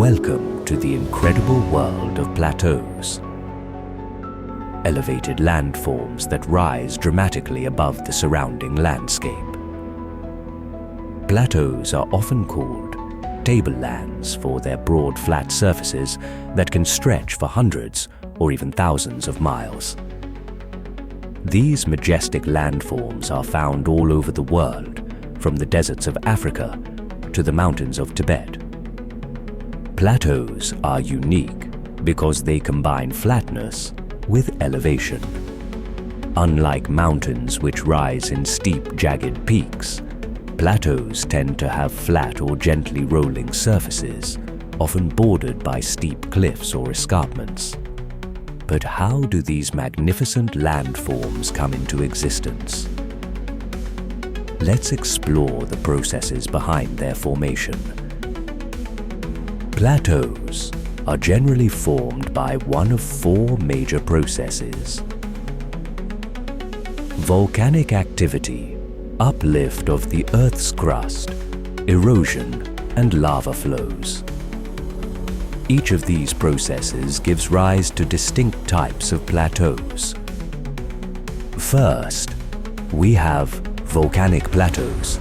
Welcome to the incredible world of plateaus. Elevated landforms that rise dramatically above the surrounding landscape. Plateaus are often called tablelands for their broad flat surfaces that can stretch for hundreds or even thousands of miles. These majestic landforms are found all over the world, from the deserts of Africa to the mountains of Tibet. Plateaus are unique because they combine flatness with elevation. Unlike mountains which rise in steep, jagged peaks, plateaus tend to have flat or gently rolling surfaces, often bordered by steep cliffs or escarpments. But how do these magnificent landforms come into existence? Let's explore the processes behind their formation. Plateaus are generally formed by one of four major processes: volcanic activity, uplift of the Earth's crust, erosion, and lava flows. Each of these processes gives rise to distinct types of plateaus. First, we have volcanic plateaus,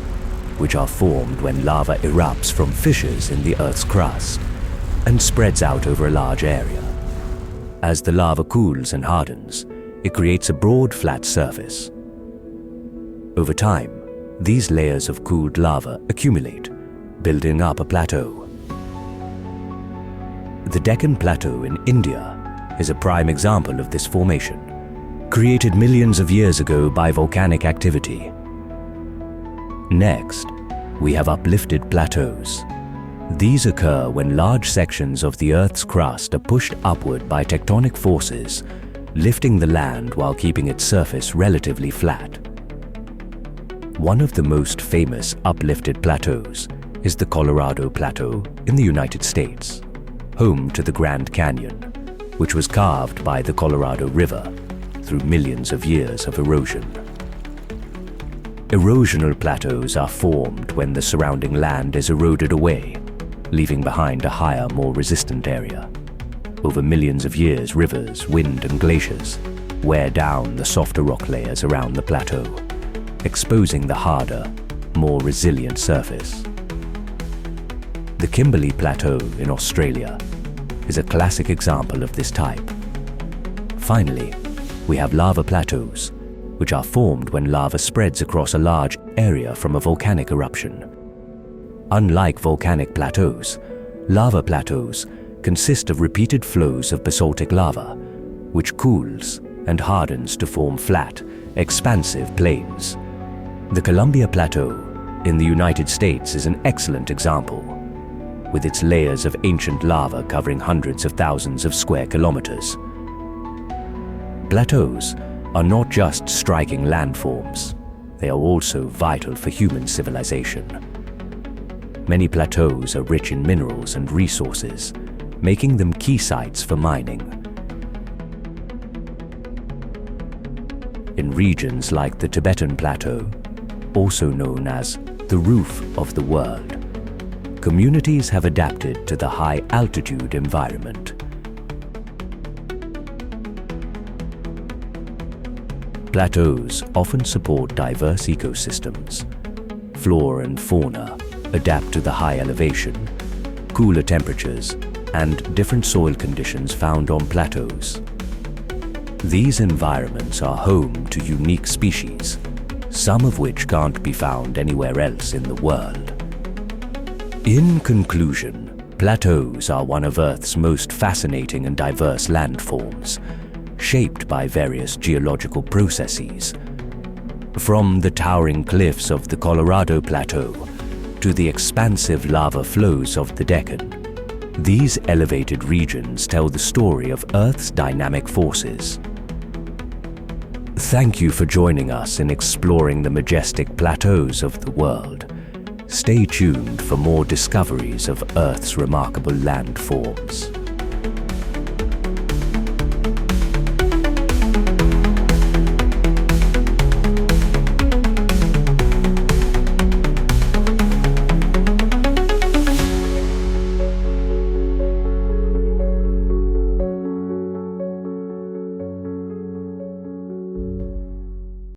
which are formed when lava erupts from fissures in the Earth's crust and spreads out over a large area. As the lava cools and hardens, it creates a broad, flat surface. Over time, these layers of cooled lava accumulate, building up a plateau. The Deccan Plateau in India is a prime example of this formation, created millions of years ago by volcanic activity. Next, we have uplifted plateaus. These occur when large sections of the Earth's crust are pushed upward by tectonic forces, lifting the land while keeping its surface relatively flat. One of the most famous uplifted plateaus is the Colorado Plateau in the United States, home to the Grand Canyon, which was carved by the Colorado River through millions of years of erosion. Erosional plateaus are formed when the surrounding land is eroded away, leaving behind a higher, more resistant area. Over millions of years, rivers, wind, and glaciers wear down the softer rock layers around the plateau, exposing the harder, more resilient surface. The Kimberley Plateau in Australia is a classic example of this type. Finally, we have lava plateaus, which are formed when lava spreads across a large area from a volcanic eruption. Unlike volcanic plateaus, lava plateaus consist of repeated flows of basaltic lava, which cools and hardens to form flat, expansive plains. The Columbia Plateau in the United States is an excellent example, with its layers of ancient lava covering hundreds of thousands of square kilometers. Plateaus are not just striking landforms, they are also vital for human civilization. Many plateaus are rich in minerals and resources, making them key sites for mining. In regions like the Tibetan Plateau, also known as the roof of the world, communities have adapted to the high-altitude environment. Plateaus often support diverse ecosystems. Flora and fauna adapt to the high elevation, cooler temperatures, and different soil conditions found on plateaus. These environments are home to unique species, some of which can't be found anywhere else in the world. In conclusion, plateaus are one of Earth's most fascinating and diverse landforms, shaped by various geological processes. From the towering cliffs of the Colorado Plateau to the expansive lava flows of the Deccan, these elevated regions tell the story of Earth's dynamic forces. Thank you for joining us in exploring the majestic plateaus of the world. Stay tuned for more discoveries of Earth's remarkable landforms.